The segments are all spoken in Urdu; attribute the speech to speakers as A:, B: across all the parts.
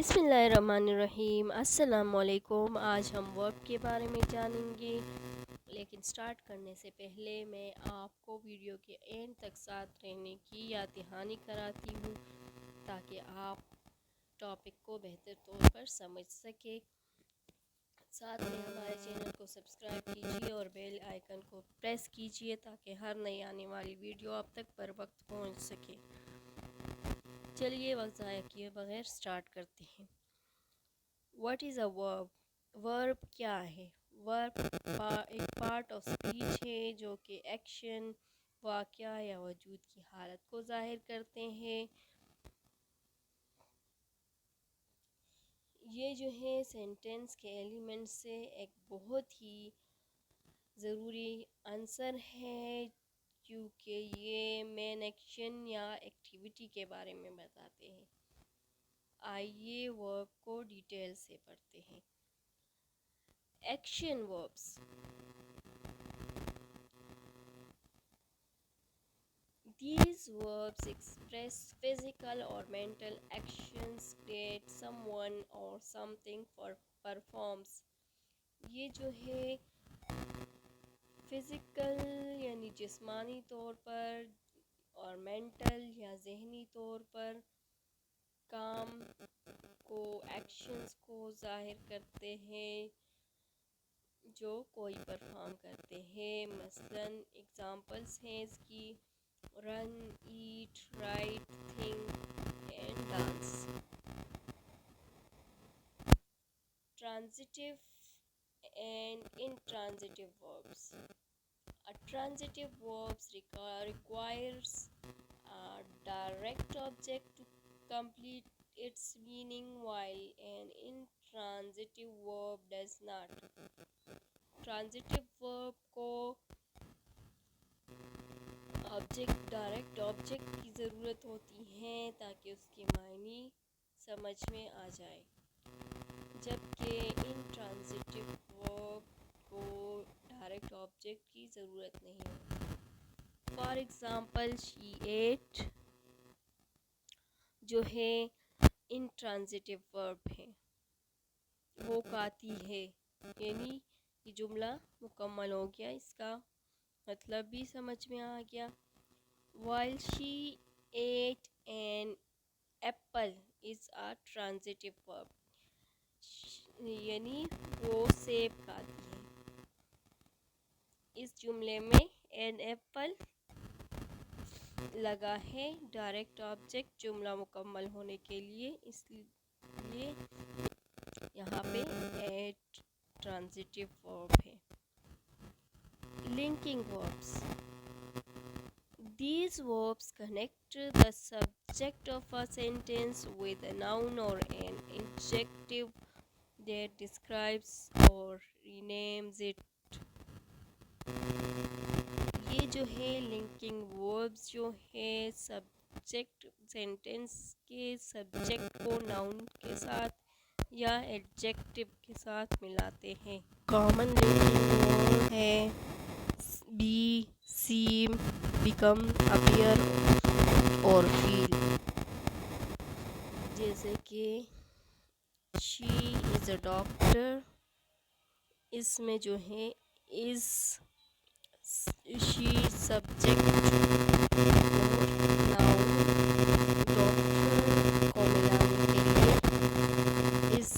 A: بسم اللہ الرحمن الرحیم۔ السلام علیکم۔ آج ہم ورب کے بارے میں جانیں گے، لیکن سٹارٹ کرنے سے پہلے میں آپ کو ویڈیو کے اینڈ تک ساتھ رہنے کی یاد دہانی کراتی ہوں تاکہ آپ ٹاپک کو بہتر طور پر سمجھ سکیں۔ ساتھ میں ہمارے چینل کو سبسکرائب کیجیے اور بیل آئیکن کو پریس کیجیے تاکہ ہر نئی آنے والی ویڈیو آپ تک پر وقت پہنچ سکے۔ چلیے وقت ضائع کیے بغیر سٹارٹ کرتے ہیں۔ واٹ از اے ورب؟ ورب کیا ہے؟ ورب ایک پارٹ آف اسپیچ ہے جو کہ ایکشن، واقعہ یا وجود کی حالت کو ظاہر کرتے ہیں۔ یہ جو ہے سینٹنس کے ایلیمنٹ سے ایک بہت ہی ضروری عنصر ہے کیونکہ یہ مین ایکشن یا ایکٹیویٹی کے بارے میں بتاتے ہیں۔ آئیے ورب کو ڈیٹیل سے پڑھتے ہیں۔ Action verbs. These verbs express physical or mental actions that someone or something performs۔ یہ جو ہے فزیکل یعنی جسمانی طور پر اور مینٹل یا ذہنی طور پر کام کو، ایکشنز کو ظاہر کرتے ہیں جو کوئی پرفارم کرتے ہیں۔ مثلاً ایگزامپلس ہیں اس کی: run, eat, write, think and dance. Transitive and intransitive verbs۔ A transitive verb requires a direct object to complete its meaning while an intransitive verb does not۔ Transitive ورب کو ڈائریکٹ آبجیکٹ کی ضرورت ہوتی ہے تاکہ اس کے معنی سمجھ میں آ جائے، جبکہ انٹرانزٹیو ورب کو ڈائریکٹ آبجیکٹ کی ضرورت نہیں ہوتی۔ فار ایگزامپل شی ایٹ جو ہے انٹرانزٹیو ورب ہے، وہ کھاتی ہے، یعنی یہ جملہ مکمل ہو گیا، اس کا مطلب بھی سمجھ میں آ گیا۔ While she ate an apple is a transitive verb۔ یعنی وہ سیب کھاتی ہے۔ اس جملے میں an apple لگا ہے ڈائریکٹ آبجیکٹ جملہ مکمل ہونے کے لیے، اس لیے یہاں پہ ایٹ ٹرانزٹیو ورب ہے۔ Linking verbs. These verbs connect the subject of a sentence with a noun or an adjective that describes or renames it۔ یہ جو ہے لنکنگ وربس جو ہے سبجیکٹ، سینٹنس کے سبجیکٹ کو ناؤن کے ساتھ یا ایڈجیکٹو کے ساتھ ملاتے ہیں۔ کامن لنکنگ ورب ہے بی، سیم، بیکم، اپیئر اور فیل۔ جیسے کہ شی از اے ڈاکٹر، اس میں جو ہے از، شی سبجیکٹ اور ناؤن ڈاکٹر کو ملانے کے لیے اس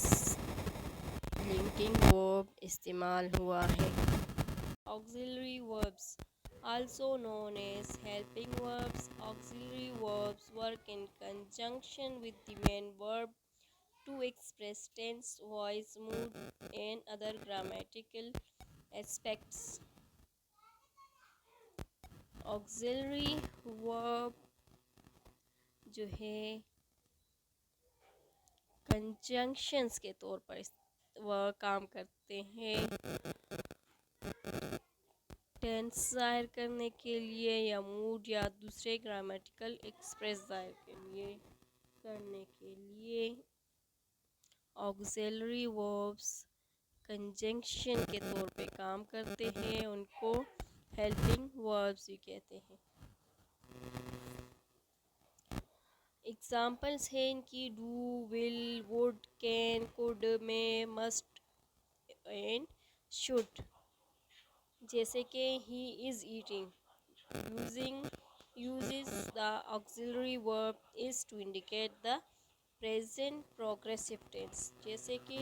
A: لنکنگ ورب استعمال ہوا ہے۔ Auxiliary verbs also known as helping verbs۔ Auxiliary verbs work in conjunction with the main verb to express tense, voice, mood and other grammatical aspects۔ Auxiliary verb جو ہے کنجنکشنز کے طور پر وہ کام کرتے ہیں، ٹینس ظاہر کرنے کے لیے یا موڈ یا دوسرے گرامیٹیکل ایکسپریس ظاہر کرنے کے لیے آگزیلری وربس کنجنکشن کے طور پہ کام کرتے ہیں، ان کو ہیلپنگ وربس بھی کہتے ہیں۔ ایگزامپلس ہیں ان کی: do, will, would, would, can, could, may, must and should. جیسے کہ he is eating. Using uses the auxiliary verb is to indicate the present progressive tense. جیسے کہ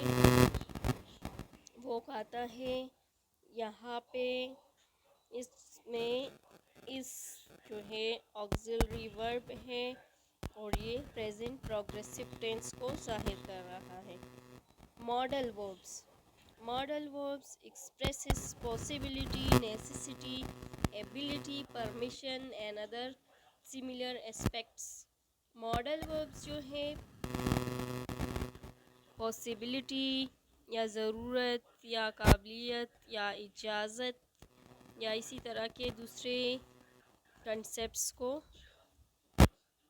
A: وہ کھاتا ہے، یہاں پہ اس میں اس جو ہے auxiliary verb ہے اور یہ present progressive tense کو ظاہر کر رہا ہے. Modal verbs. Modal verbs expresses possibility, necessity, ability, permission and other similar aspects. Modal verbs جو ہے possibility یا ضرورت یا قابلیت یا اجازت یا اسی طرح کے دوسرے کنسیپٹس کو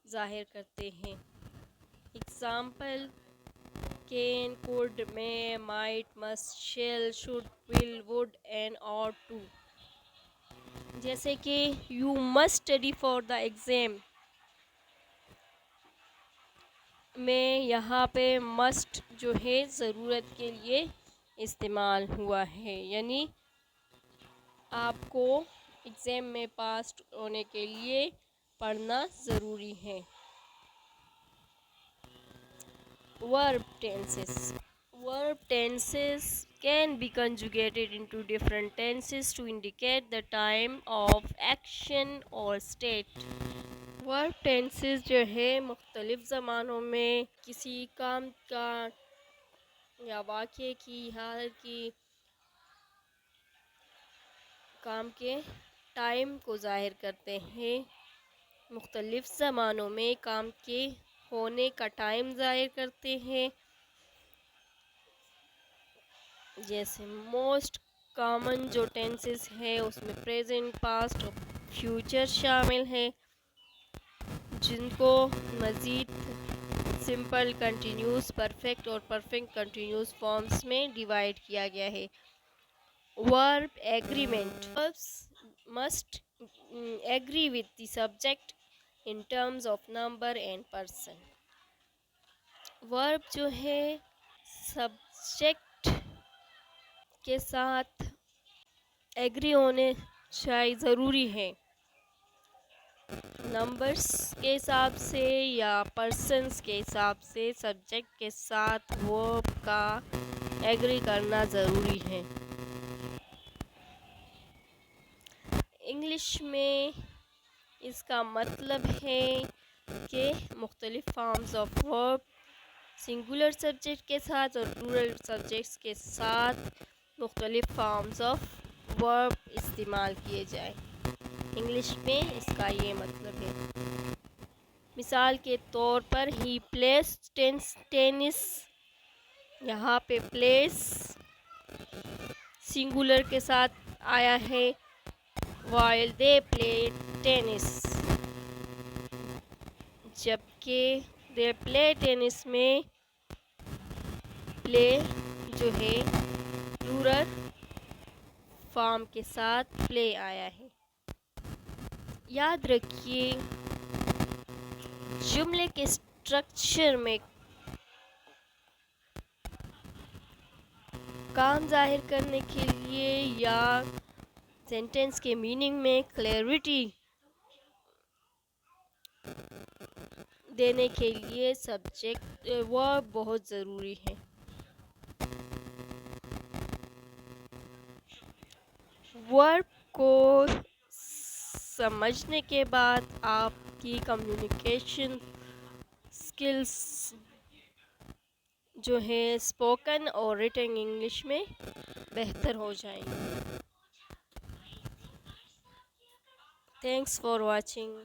A: ظاہر کرتے ہیں. Example: can, could, may, might, must, shall, should, will, would and ought to. جیسے کہ you must study for the exam میں یہاں پہ must جو ہے ضرورت کے لیے استعمال ہوا ہے، یعنی آپ کو ایگزام میں پاس ہونے کے لیے پڑھنا ضروری ہے. Verb tenses. Verb tenses can be conjugated into different tenses to indicate the time of action or state. Verb tenses جو ہے مختلف زمانوں میں کسی کام کا یا واقعے کی حالت کی کام کے ٹائم کو ظاہر کرتے ہیں. مختلف زمانوں میں کام کے ہونے کا ٹائم ظاہر کرتے ہیں. جیسے موسٹ کامن جو ٹینسز ہے اس میں پریزنٹ، پاسٹ اور فیوچر شامل ہیں، جن کو مزید سمپل، کنٹینیوس، پرفیکٹ اور پرفیکٹ کنٹینیوس فارمز میں ڈیوائیڈ کیا گیا ہے. ورب agreement. Verbs must agree with the subject in terms of number and person. ورب جو ہے سبجیکٹ کے ساتھ ایگری ہونے چاہیے، ضروری ہے. نمبرز کے حساب سے یا پرسنس کے حساب سے سبجیکٹ کے ساتھ ورب کا ایگری کرنا ضروری ہے. انگلش میں اس کا مطلب ہے کہ مختلف forms of verb singular subject کے ساتھ اور پلورل سبجیکٹس کے ساتھ مختلف فارمز آف ورب استعمال کیے جائیں. انگلش میں اس کا یہ مطلب ہے. مثال کے طور پر ہی پلیس ٹینس، یہاں پہ پلیس سنگولر کے ساتھ آیا ہے while they play tennis، جبکہ they play tennis میں پلے جو ہے پلورل فارم کے ساتھ پلے آیا ہے. یاد رکھیے جملے کے اسٹرکچر میں کام ظاہر کرنے کے لیے یا سینٹینس کے میننگ میں کلیئرٹی دینے کے لیے سبجیکٹ ورب بہت ضروری ہے. ورب کو سمجھنے کے بعد آپ کی کمیونیکیشن سکلز جو ہے اسپوکن اور ریٹن انگلش میں بہتر ہو جائیں گے. Thanks for watching.